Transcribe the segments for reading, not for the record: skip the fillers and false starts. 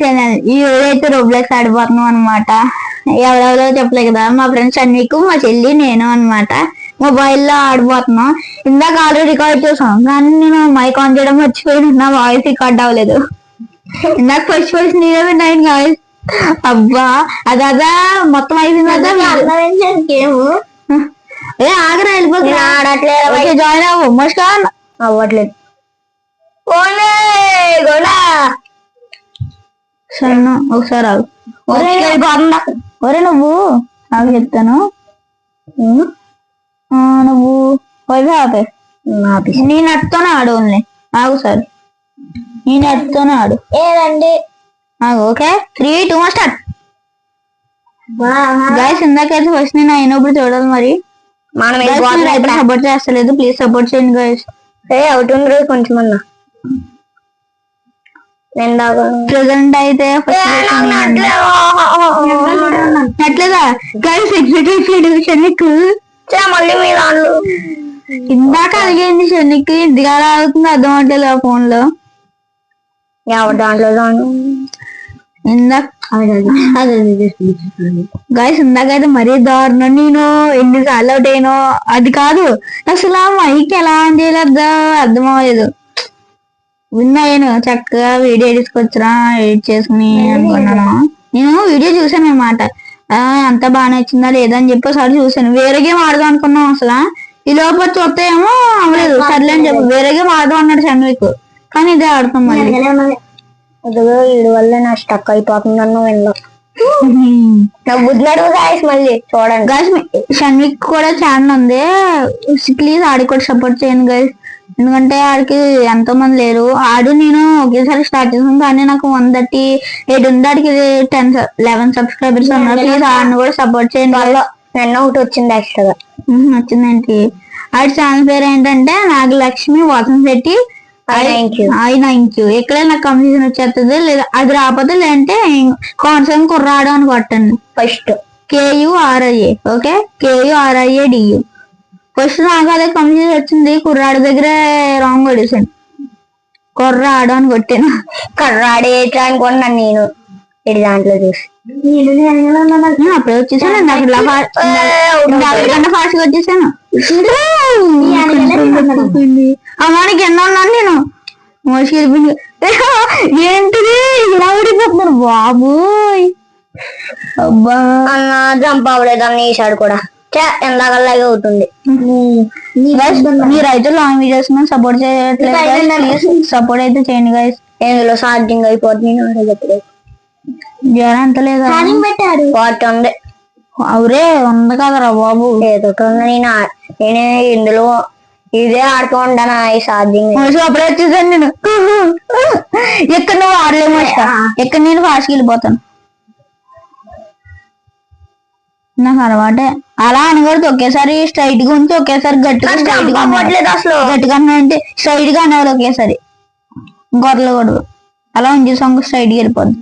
Channel. ఈ రోజైతే రోబ్లెక్స్ ఆడిపోతున్నాం అనమాట. ఎవరెవరో చెప్పలే కదా, మా ఫ్రెండ్స్ అన్నికు, మా చెల్లి, నేను అనమాట. మొబైల్లో ఆడిపోతున్నాం. ఇందాక ఆల్రెడీ రికార్డ్ చేసాం, కానీ నేను మైక్ ఆన్ చేయడం మర్చిపోయి నా వాయిస్ రికార్డ్ అవ్వలేదు. ఇందాక ఫస్ట్ నేనే విన్నాను వాయిస్. అబ్బా అదా మొత్తం అయిపోయింది. గేమ్ ఆగరా వెళ్ళిపోతుంది. జాయిన్ అవ్వు. మస్కాన్ అవ్వట్లేదు. ఒకసారి ఆగు. ఒరే నువ్వు నాకు చెప్తాను. నువ్వు ఆపే. నీ నట్టుతోనే ఆడు. ఓన్లీ ఆగు సార్, నీ నట్టుతోనే ఆడు. ఏదండి ఓకే 3, 2 స్టార్ట్. గైస్ ఇందాకైతే ఫస్ట్ నేను అయినప్పుడు చూడాలి. మరి మనం సపోర్ట్ చేస్తలేదు, ప్లీజ్ సపోర్ట్ చేయండి గైస్. అవుతుంది కొంచెం అన్నా. ప్రెసెంట్ అయితే నట్లేదా గైస్? షన్నిక్ మళ్ళీ మీ దాంట్లో ఇందాక అడిగేది. షన్నిక్ ఇంటిగా అవుతుంది అర్థం అవట్లేదు ఆ ఫోన్ లో. ఎవరి దాంట్లో ఇందాక గైస్ ఇందాకైతే మరీ దారుణం. నేను ఎన్నిసార్లు అవుట్ అయినో అది కాదు, అసలు ఆ మైక్ ఎలా ఆన్ చేయలేదు అర్థం అవ్వలేదు. విన్నాను చక్కగా వీడియో తీసుకొచ్చరా ఎడిట్ చేసుకుని అనుకున్నాను. నేను వీడియో చూసాను అన్నమాట. అంతా బాగానే వచ్చిందా లేదా అని చెప్పి ఒకసారి చూసాను. వేరే గేమ్ ఆడదాం అనుకున్నాం. అసలు ఈ లోపల చూస్తాయేమో అవ్వలేదు. సర్లే అని చెప్పి వేరే గేమ్ ఆడదాం అన్నాడు షన్విక్, కానీ ఇదే ఆడుతాం. మళ్ళీ వీడి వల్ల నా స్టక్ అయిపోతుందన్న బుద్ధినాడు గాయస్. మళ్ళీ చూడండి గాయస్, షన్విక్ కూడా ఛానల్ ఉంది, ప్లీజ్ ఆడి కూడా సపోర్ట్ చేయండి గాయస్. ఎందుకంటే ఆడికి ఎంతో మంది లేరు. ఆడు నేను ఒకేసారి స్టార్ట్ చేసాను, కానీ నాకు 138 ఉంది. ఆడికి 11 సబ్స్క్రైబర్స్ ఉన్నారు. ప్లీజ్ ఆడిని కూడా సపోర్ట్ చేయండి. నిన్న ఒకటి వచ్చింది ఎక్స్ట్రాగా. వచ్చిందేంటి? ఆడి ఛానల్ పేరు ఏంటంటే నాగలక్ష్మి వాసంశెట్టి థ్యాంక్ యూ. ఎక్కడే నాకు కంప్లీషన్ వచ్చేస్తుంది, లేదా అది రాకపోతే లేదంటే కాన్సర్న్ కుర్రాడు అని కొట్టండి. First KURIA. Okay KURIADU. First నాకు అదే కంప్లీషన్ వచ్చింది. కుర్రాడు దగ్గర రాంగ్ కొట్టేసాను. కుర్రాడు అని కొట్టాను. కుర్రాడు ఏంటి అనుకున్నాను నేను ఇది దాంట్లో చూసి. అప్పుడే వచ్చేసాను. ఫాస్ట్ గా వచ్చేసాను. అమ్మానికి ఎన్నో ఉన్నాను నేను. మోసుకెళ్ళిపోయింది. ఏంటిది ఇలా ఊడిపోతున్నారు బాబోయ్. అబ్బా జంప్ అవ్వలేదు అన్న ఈసారి కూడా. ఎందాకలాగే అవుతుంది. మీరైతే లాంగ్ వీడియోస్ సపోర్ట్ చేయట్లేదు, సపోర్ట్ అయితే చేయండి గైస్. ఇందులో ఛార్జింగ్ అయిపోతుంది. జ్వరం అంత లేదా పెట్టారు ఉంది. అవురే ఉంది కదరా బాబు. ఏదో నేను ఇందులో ఇదే ఆడుతూ ఉంటాను. ఈ ఛార్జింగ్ అప్పుడే వచ్చేసాను నేను. ఎక్కడ నువ్వు ఆడలేము, ఎక్కడ నేను ఫాస్ట్ వెళ్ళిపోతాను. నాకు అలవాటే అలా అనకూడదు. ఒకేసారి స్ట్రైట్ గా ఉంచి ఒకేసారి గట్టిగా అసలు గట్టిగా అంటే స్ట్రైట్ గా అనేవాళ్ళు ఒకేసారి గొర్రెలు అలా ఉంచి సాంగ్ స్ట్రైట్ గా వెళ్ళిపోద్ది.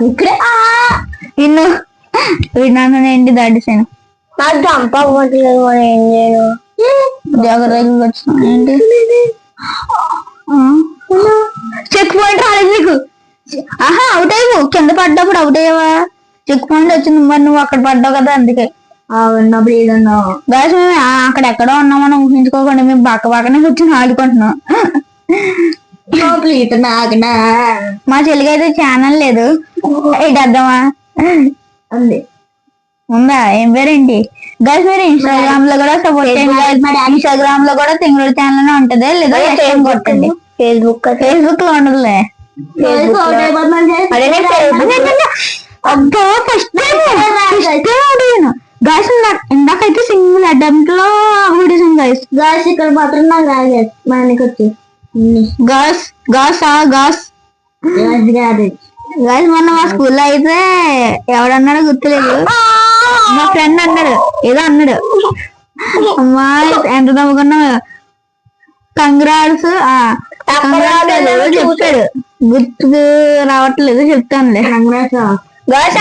ఇక్కడే నిన్ను విన్నాను ఏంటి దాటిసాను. నాకు జంప్ అవ్వట్లేదు. ఏం చేయను, జాగ్రత్తగా వచ్చిన ఏంటి చెక్ పాయింట్ రాలేదు నీకు. ఆహా అవుట్ అయ్యవు. కింద పడ్డప్పుడు అవుట్ అయ్యావా? చెక్ పాయింట్ వచ్చింది. మరి నువ్వు అక్కడ పడ్డావు కదా, అందుకే ఉన్నప్పుడు ఏదన్నా గాయస్ మేము అక్కడ ఎక్కడో ఉన్నామని ఊహించుకోకుండా మేము పక్కనే కూర్చొని ఆడుకుంటున్నాం. మా చెల్లికి అయితే ఛానల్ లేదు. ఏంటి అర్థమా ఉంది ఉందా? ఏం పేరేంటి గైస్? మీరు ఇన్స్టాగ్రామ్ లో కూడా సపోర్ట్ చేయండి. ఇన్స్టాగ్రామ్ లో కూడా తింగళూరు ఛానల్ ఉంటది, లేదా కొట్టండి. ఫేస్బుక్ లో ఉండదులే. గైస్ ఇందాకైతే సింగిల్ అటెంప్ట్ లో వీడియోస్ గైస్. గైస్ ఇక్కడ మాత్రం నాకు రాలేదు. మనకి వచ్చి గైస్ మొన్న మా స్కూల్లో అయితే ఎవడన్నాడో గుర్తులేదు. మా ఫ్రెండ్ అన్నాడు, ఏదో అన్నాడు. అమ్మాయి ఎంత నవ్వుకున్నా. కంగ్రాట్స్ చెప్తాడు, గుర్తుకు రావట్లేదు, చెప్తానులే. కంగ్రాట్స్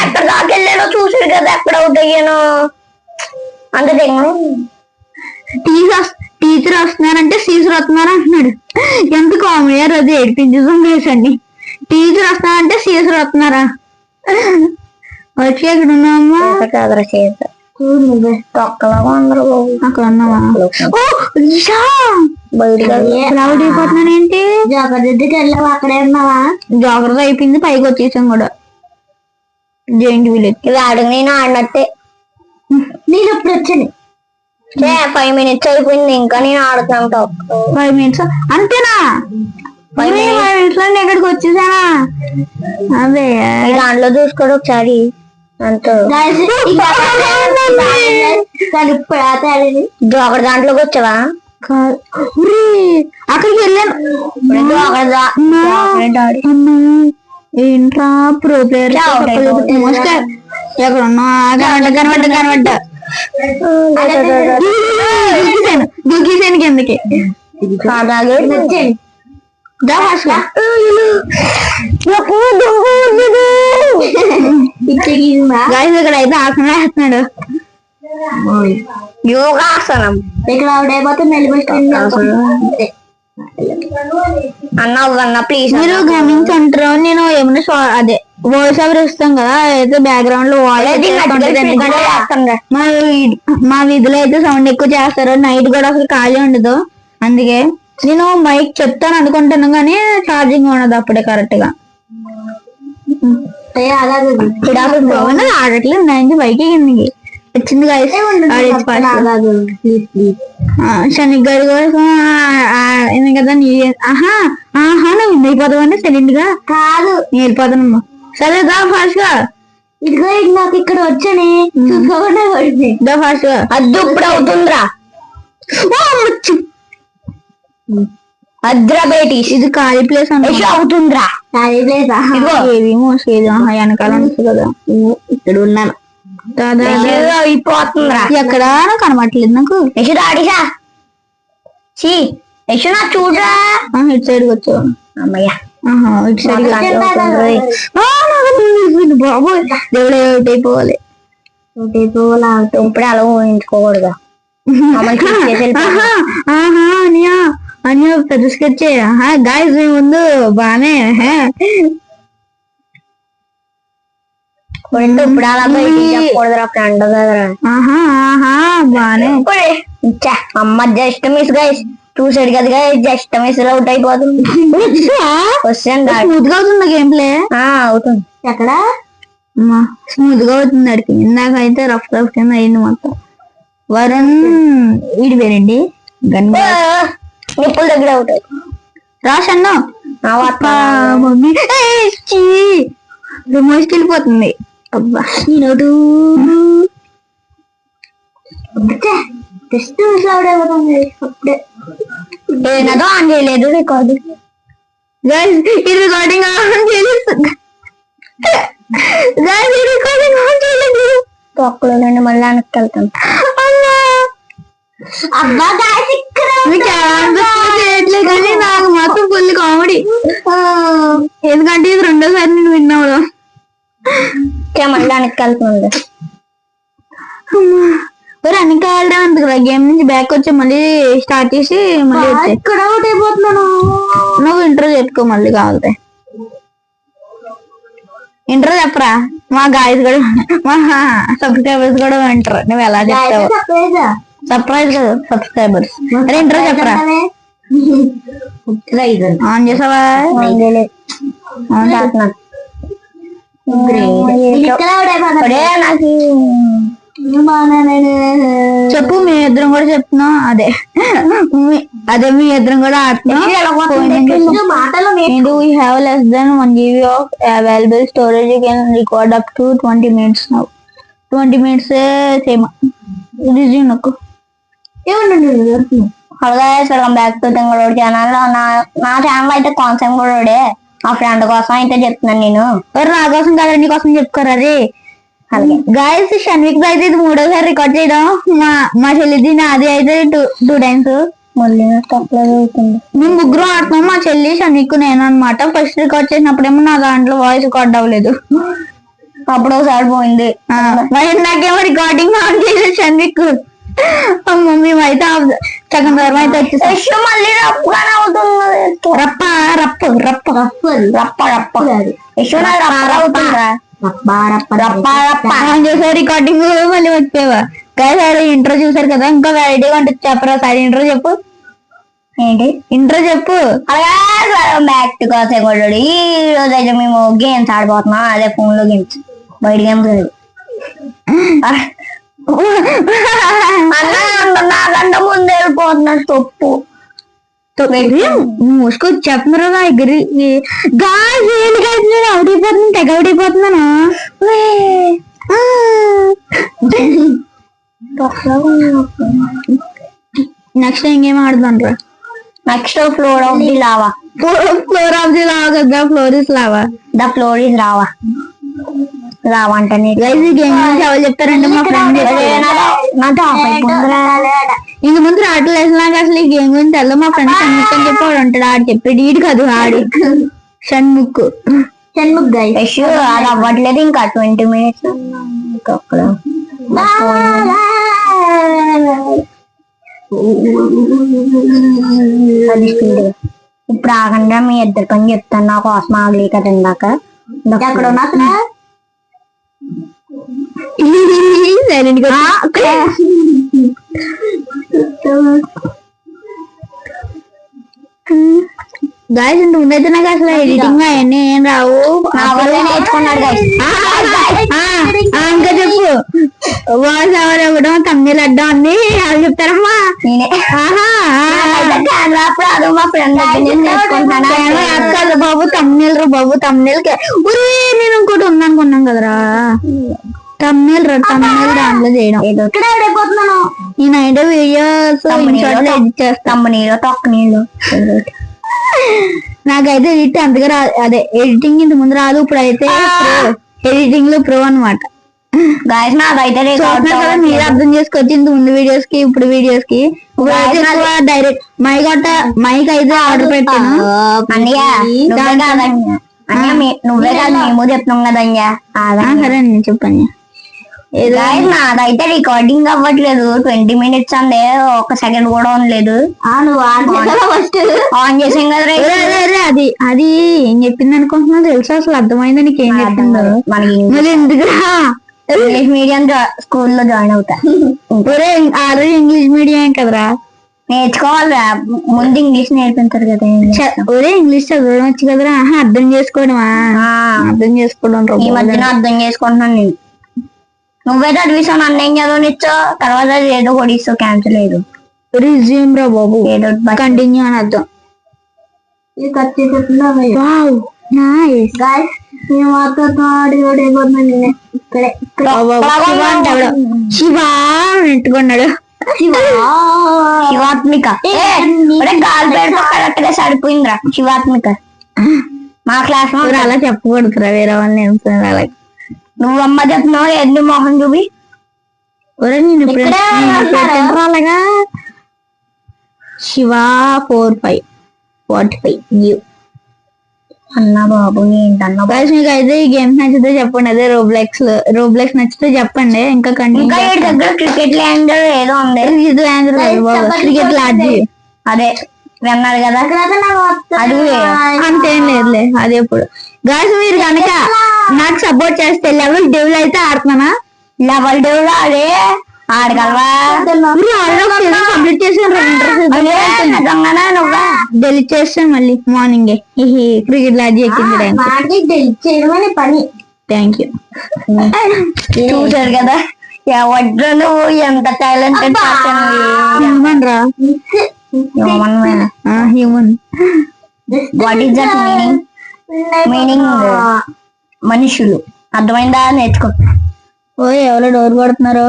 ఎక్కడ దాకా వెళ్ళానో చూసాడు కదా, ఎక్కడ అవుట్ అయ్యాను అంత టీచర్ వస్తున్నారంటే సీసర్ వస్తున్నారు అంటున్నాడు. ఎంత కామెడీ రోజు ఏడిపించుదాం వేసండి. టీచర్ వస్తున్నారంటే సీసర్ వస్తున్నారా? వచ్చి ఎక్కడ ఉన్నామా? అక్కడ ఉన్నావా? క్లౌడ్ అయిపోతున్నాను ఏంటి? జాగ్రత్తకి వెళ్ళావా? అక్కడే ఉన్నావా? జాగ్రత్త అయిపోయింది, పైకి వచ్చేసాం కూడా. జైంట్ విలేజ్ ఇది ఆడు నేను ఆడినట్టే. నేను ఎప్పుడు వచ్చాను? 5 minutes అయిపోయింది, ఇంకా నేను ఆడుతున్నాను. 5 minutes అంతేనా? 5 minutes లో ఎక్కడికి వచ్చేసానా? అదే దాంట్లో చూసుకోడు ఒకసారి. జోకర్ దాంట్లోకి వచ్చావా? అక్కడికి వెళ్ళాను. ఏంట్రా ప్రో ప్లేయర్ ఎక్కడ ఉన్నా? కనబడ్డ దూకేసాను కిందకి. ఇక్కడ అయితే ఆసనం వేస్తున్నాడు, యోగాసనం. ఇక్కడ ఆవిడైపోతే అన్న ప్లీజ్. మీరు గమనించుంటారు, నేను ఏమన్నా అదే వాయిస్ ఓవర్ ఇస్తాం కదా, అయితే బ్యాక్గ్రౌండ్ లో మా వీధిలో అయితే సౌండ్ ఎక్కువ చేస్తారు. నైట్ కూడా అసలు ఖాళీ ఉండదు. అందుకే నేను మైక్ చెప్తాను అనుకుంటాను కానీ ఛార్జింగ్ ఉండదు అప్పుడే కరెక్ట్ గా. ఆడట్లేదు నైన్కి పైకి కిందకి వచ్చింది. శని గారి కోసం కదా నీ. ఆహా నువ్వు విన్ అయిపోతావని సైలెంట్ గా కాదు, నేను వెళ్ళిపోతానమ్మా. సరేదా ఫాస్ట్ గా. ఇదిగో నాకు ఇక్కడ వచ్చని చూసుకోకుండా పడింది. ఫాస్ట్ గా అద్దు ఇప్పుడు అవుతుందిరా. అద్రా బేటీ ఇది ఖాళీ ప్లేస్ అవుతుందిరా. ఖాళీ ప్లేస్ వెనకాల ఉంటుంది కదా, ఇక్కడ ఉన్నాను. అయిపోతుందిరా. ఎక్కడ కనబట్టలేదు నాకు. చూడరా ఇటు సైడ్ వచ్చావు. అమ్మయ్యా ఇటు సైడ్ బాబోయ్, దేవుడు అవుట్ అయిపోవాలి. ఇప్పుడు అలా ఊహించుకోకూడదు. అని పెద్ద స్కెచ్ గాయస్ ముందు బానే. ఇప్పుడు అలా బయట ఫ్రెండ్ బానే. అమ్మ జస్ట్ మిస్ గైస్, చూసాడు కదా గైస్, జస్ట్ మిస్ అవుట్ అయిపోతుంది. స్మూత్ గా అవుతుంది గేమ్ ప్లే. అవుతుంది. ఎక్కడ స్మూత్ గా అవుతుంది అడికి. ఇందాకైతే రఫ్ కింద అయింది మొత్తం. వరుణ్ వీడి పేరండి నిప్పుల దగ్గర అవుతాయి. రాసన్న మమ్మీ మోసుకెళ్ళిపోతుంది. అబ్బా నేను ఏదో ఆన్ చేయలేదు రికార్డు. ఈ రికార్డింగ్ ఆన్ చేయలేదు. తొక్కలో నుండి మళ్ళీ వెనక్కి వెళ్తాను. కానీ నాకు మాత్రం ఫుల్ కామెడీ. ఎందుకంటే ఇది రెండోసారి నేను విన్నావు. మళ్ళీ వెనక్కి వెళ్తున్నాను. వెనక్కి వెళ్ళడం అంత గేమ్ నుంచి బ్యాక్ వచ్చి మళ్ళీ స్టార్ట్ చేసి మళ్ళీ ఇక్కడ అవుట్ అయిపోతున్నాను. నువ్వు ఇంట్రో చెప్పుకో మళ్ళీ కావాలి. ఇంట్రో చెప్పరా? మా గాయస్ కూడా మా సబ్స్క్రైబర్స్ కూడా వింటారు. నువ్వు ఎలా చెప్తావు? సర్ప్రైజ్ కదా సబ్స్క్రైబర్స్. అరే ఇంట్రో చెప్పరా? ఆన్ చేసావా? చెప్పు. మీ ఇద్దరం కూడా చెప్తున్నాం. అదే మీ ఇద్దరం కూడా ఆడుతున్నాం. We have less than 1 GB of available storage. You can record up to 20 minutes now. 20 minutes same resume నాకు. వెల్కమ్ బ్యాక్ టు తింగళోడు ఛానల్. నా ఛానల్ అయితే కాన్సెప్ట్ కూడా మా ఫ్రెండ్ కోసం అయితే చెప్తున్నాను నేను. నా కోసం కదా నీ కోసం చెప్పుకోరా రే. గాయస్ షన్విక్ అయితే ఇది 3వసారి రికార్డ్ చేయడం. మా చెల్లిది నాది అయితే 2 times. మళ్ళీ అవుతుంది. మేము ముగ్గురు ఆడుతున్నాం, మా చెల్లి షన్విక్ నేను అనమాట. ఫస్ట్ రికార్డ్ చేసినప్పుడేమో నా దాంట్లో వాయిస్ రికార్డ్ అవ్వలేదు. అప్పుడు ఒకసారి పోయింది. నాకేమో రికార్డింగ్ ఆన్ చేయలేదు షన్విక్. మేమైతే సగం దూరం అయితే వచ్చేసాం. యశు మళ్ళీ రప్పుగానే అవుతుంది. రప్ప రప్పు రప్ప రప్ప రప్ప యశు రప్ప అవుతుందా? రికార్డింగ్ మళ్ళీ వచ్చిపోయావా సార్? ఇంట్రో చూసారు కదా, ఇంకా వెరైటీ ఉంటుంది చెప్పరా సార్? ఇంట్రో చెప్పు. ఏంటి ఇంట్రో చెప్పు. బ్యాక్ టు కాసేపడు. ఈ రోజు అయితే మేము గేమ్స్ ఆడిపోతున్నాం. అదే ఫోన్ లో గేమ్స్, బయట గేమ్స్ లేదు. నాకంటే ముందు వెళ్ళిపోతున్నాడు తప్పు. మూసుకొచ్చి చెప్తున్నారా ఎగిరి నేను అవుడిపోతున్నాను, తెగ అవుడిపోతున్నాను. నెక్స్ట్ ఇంకేం ఆడుతాను రా? Next floor of the lava. Floor of the lava కదా, floor is lava. The floor is lava. Lava అంటే గేమ్ ఎవరు చెప్తారంటే మా ఫ్రెండ్ ఇంక ముందు రావట్లేదు నాకు అసలు ఈ గేమ్ గురించి తెల్ల. మా ఫ్రెండ్ షణ్ముఖ్ అని చెప్పి వాడు ఉంటాడు, ఆడు చెప్పాడు. ఈడు కాదు ఆడు షణ్ముఖ్. అది అవ్వట్లేదు ఇంకా 20 minutes. ఇప్పుడు ఆగండి, మీ ఇద్దరు పని చెప్తాను. నా కోసం ఆగలే కదా ఇందాక. ఎక్కడ ఉన్నా గాయస్ ఇంత ముందైతే నాకు అసలు ఎడిటింగ్ అవన్నీ ఏం రావు. నేర్చుకున్నాడు ఇంకా చెప్పు. వాయిస్ ఎవరు ఇవ్వడం, తమ్మిల్ అడ్డం అన్ని వాళ్ళు చెప్తారమ్మా. మా ఫ్రెండ్ కాదు బాబు, తమ్మిల్ రా బాబు. తమ్మిల్ నేను ఇంకోటి ఉందనుకున్నాం కదరా, తమ్మిల్ రా. తమ్మిల్ దాంట్లో చేయడం నేనైతే వీడియోస్ ఎడిట్ చేస్తాను. నీళ్ళు తొక్క నీళ్ళు నాకైతే ఎడిట్ అంతగా రాదు. అదే ఎడిటింగ్ ఇంత ముందు రాదు, ఇప్పుడు అయితే ఎడిటింగ్ లో ప్రో అనమాట. మీరు అర్థం చేసుకోవచ్చు. ఇంత ముందు వీడియోస్ కి ఇప్పుడు వీడియోస్ కి డైరెక్ట్ మైక్ అయితే ఆర్డర్ పెట్టాను. నువ్వే కాదు మేము చెప్తున్నాం కదయ్యా. సరే నేను చెప్పండి. నాదైతే రికార్డింగ్ అవ్వట్లేదు. 20 minutes అందే, 1 second కూడా ఉండలేదు. ఫస్ట్ ఆన్ చేసాం కదా. అది అది ఏం చెప్పింది అనుకుంటున్నా తెలుసా? అసలు అర్థమైందా నీకు? ఏం చెప్పిందో మనకి ఎందుకురా? ఇంగ్లీష్ మీడియం స్కూల్లో జాయిన్ అవుతా. ఆల్రెడీ ఇంగ్లీష్ మీడియం కదరా, నేర్చుకోవాలిరా. ముందు ఇంగ్లీష్ నేర్పించారు కదా. ఒరే ఇంగ్లీష్ చదవడం వచ్చు కదరా. అర్థం చేసుకోవడమా? అర్థం చేసుకోవడం ఈ మధ్యన అర్థం చేసుకుంటున్నాను నేను. నువ్వే చదివిస్తావు, నన్ను ఏం చదవనిచ్చో. తర్వాత ఏదో కూడా ఇస్తావు, క్యాన్సిల్ లేదు. రిజ్యూమ్ రా బాబు, ఏదో కంటిన్యూ అని అర్థం. శివ నెట్టుకున్నాడు. శివాత్మిక గాలి పేరు కరెక్ట్ గా సరిపోయిందిరా. శివాత్మిక మా క్లాస్ లో. అలా చెప్పకూడదురా, వేరే వాళ్ళని అలాగే. నువ్వమ్మ చెప్తున్నావు, ఎన్ని మోహన్ చూపి. అలాగా శివ 4545 అన్నా బాబు. ఏంటన్నా మీకు అయితే ఈ గేమ్స్ నచ్చితే చెప్పండి. అదే రోబ్లెక్స్ నచ్చితే చెప్పండి. ఇంకా దగ్గర క్రికెట్ ల్యాండ్ ఏదో ఉంది. క్రికెట్ లాడ్జి అదే విన్నారు కదా. అది అంతేం లేదులే. అది ఎప్పుడు గాయస్ మీరు కనుక నాకు సపోర్ట్ చేస్తే లెవెల్ డెవల్ అయితే ఆడుతున్నానా? లెవెల్ డెవల్ అదే ఆడగలవా? కంప్లీట్ చేసాను. డెలిట్ చేస్తాను మళ్ళీ మార్నింగే. క్రికెట్ లాడ్జి ఎక్కించడానికి పని. Thank you. చూసారు కదా ఎవడ్రా నువ్వు, ఎంత టాలెంటెడ్ హ్యూమన్ రా. Human. What is that meaning? Meaning మనుషులు. అర్థమైందా? నేర్చుకో. ఓ ఎవరో డోర్ కొడుతున్నారు.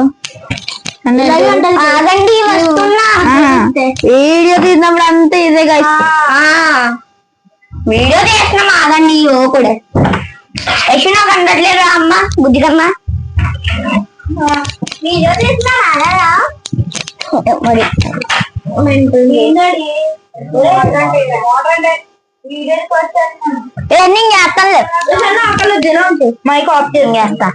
ఆగండి వస్తున్నా. వీడియో తీసినప్పుడు అంతా ఇదే గాయస్. వీడియో తీస్తున్నాం, ఆగండి. ఓ కూడా యశు నాకు అందట్లేదు అమ్మ బుద్ధి కమ్మా. వీడియో తీస్తున్నా మరి రన్నింగ్ చేస్తాను. మైక్ ఆఫ్ చేస్తా.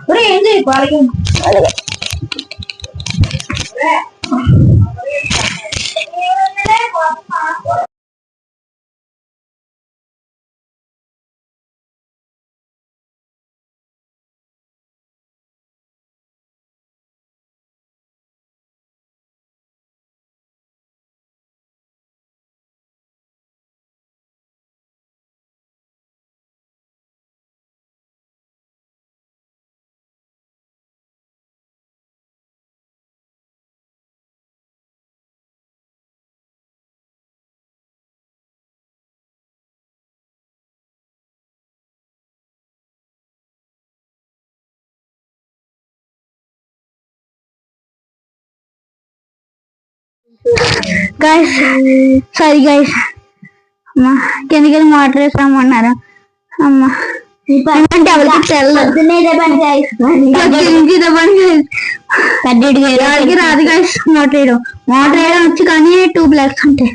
గైస్ సారీ గైస్ అమ్మా కిందకి వెళ్ళి వాటర్ వేసామన్నారు అమ్మా అంటే ఎవరికి ఎవరికి రాదు గైస్ వాటర్ వేయడం వచ్చు కానీ 2 బ్లాక్స్ ఉంటాయి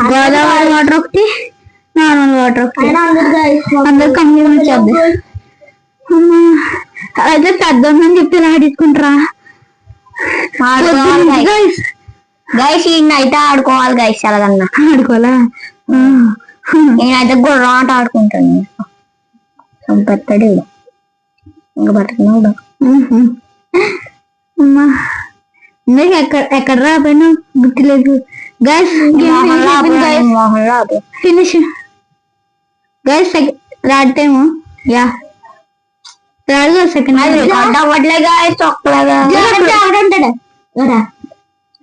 గోదావరి వాటర్ ఒకటి నార్మల్ వాటర్ ఒకటి అందరు కంపెనీ వచ్చేది అమ్మా అయితే పెద్ద ఉందని చెప్పి ఇలా తీసుకుంటారా గైస్ ఈయనైతే ఆడుకోవాలి గైస్ ఎలాగన్నా ఆడుకోవాలా నేనైతే గుర్రం ఆట ఆడుకుంటాను సంపెత్తాడు ఇంకా బతుకున్నాడు అమ్మా ఇందాక ఎక్కడ రాపోయినా గుర్తులేదు గైస్ మోహన్ రాదు finish guys rod time yeah రాడు సెకండ్ అవ్వట్లే గైస్ చొక్కలేగా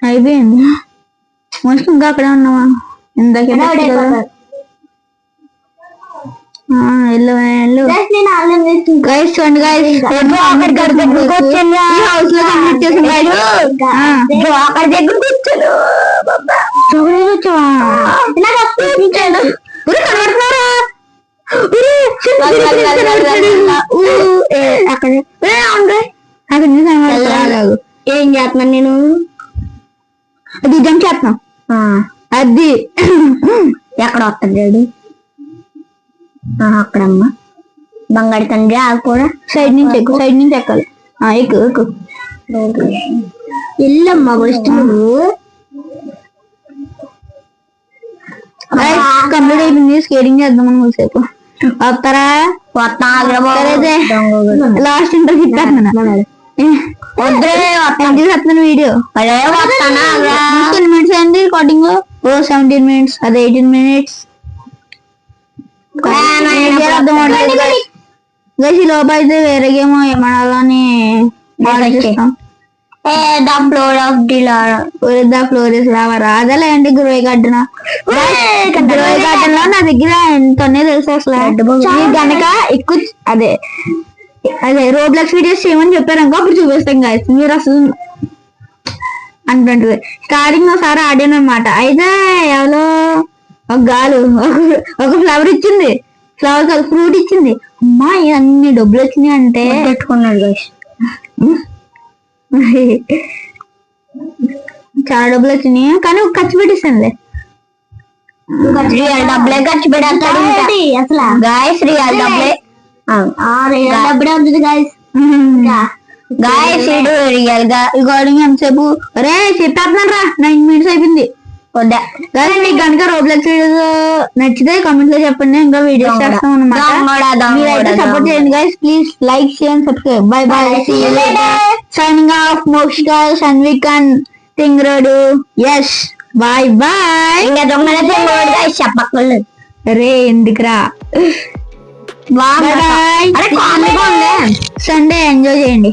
అయిపోయింది మోస్ట్ ఇంకా అక్కడే ఉన్నావా ఇందాక గైస్ చూడండి గైస్ హౌస్ లో కంప్లీట్ చేసాం ఏం చేస్తున్నాను నేను అది జంప్ చేస్తున్నాం అది ఎక్కడ వస్తాడు అక్కడమ్మా బంగారు తండ్రి కూడా సైడ్ నుంచి ఎక్కాలి ఎక్కు ఇల్లమ్మా ఫస్ట్ నువ్వు కంప్లీట్ అయిపోయింది స్కేటింగ్ చేద్దామని కొద్దిసేపు వస్తారా లాస్ట్ ఇంటర్వ్యూ వస్తున్నాను వీడియో మినిట్స్ అయింది రికార్డింగ్ 17 minutes అదే 18 minutes గైస్ ఈ లోపు అయితే వేరే గేమ్ ఏమనాలని ఆలోచిస్తాం ద ఫ్లోర్ ఆఫ్ దిలావర్ అదేలా ఏంటి గ్రోయ్ గార్డెన్ లో నా దగ్గర ఎంతనే తెలుసు అసలు కనుక ఎక్కువ అదే రోబ్లెక్స్ వీడియోస్ చేయమని చెప్పారు అనుకో అప్పుడు చూపిస్తాం గాయస్ మీరు అసలు అంటుంటది స్టార్టింగ్ ఒకసారి ఆడాను అనమాట అయితే ఎవరో ఒక గాలు ఒక ఫ్లవర్ ఇచ్చింది ఫ్లవర్ కాదు ఫ్రూట్ ఇచ్చింది అమ్మా అన్ని డబ్బులు వచ్చినాయి అంటే పెట్టుకున్నాడు గాయస్ చాలా డబ్బులు వచ్చినాయి కానీ ఖర్చు పెట్టేసానులే రియల్ డబ్బులే ఖర్చు పెడతాడు అసలు గాయస్ రియల్ డబ్బులే డబ్బులే ఉంటుంది గాయస్ గాయస్ రియల్ గా రికార్డింగ్ ఎంతసేపు అరే చెప్పేస్తున్నాను రా 9 minutes అయిపోయింది మీకు కనుక రోబ్లెక్స్ వీడియోస్ నచ్చితే కామెంట్ లో చెప్పండి ఇంకా వీడియోస్ చేస్తాం అన్నమాట మీరైతే సపోర్ట్ చేయండి guys please like share and subscribe bye bye signing off Mokshika Shanvik and తింగ్రోడు ఎస్ బై బై చెప్పక్కర్లేదు రే ఎందుకురా బాయ్ సండే ఎంజాయ్ చేయండి.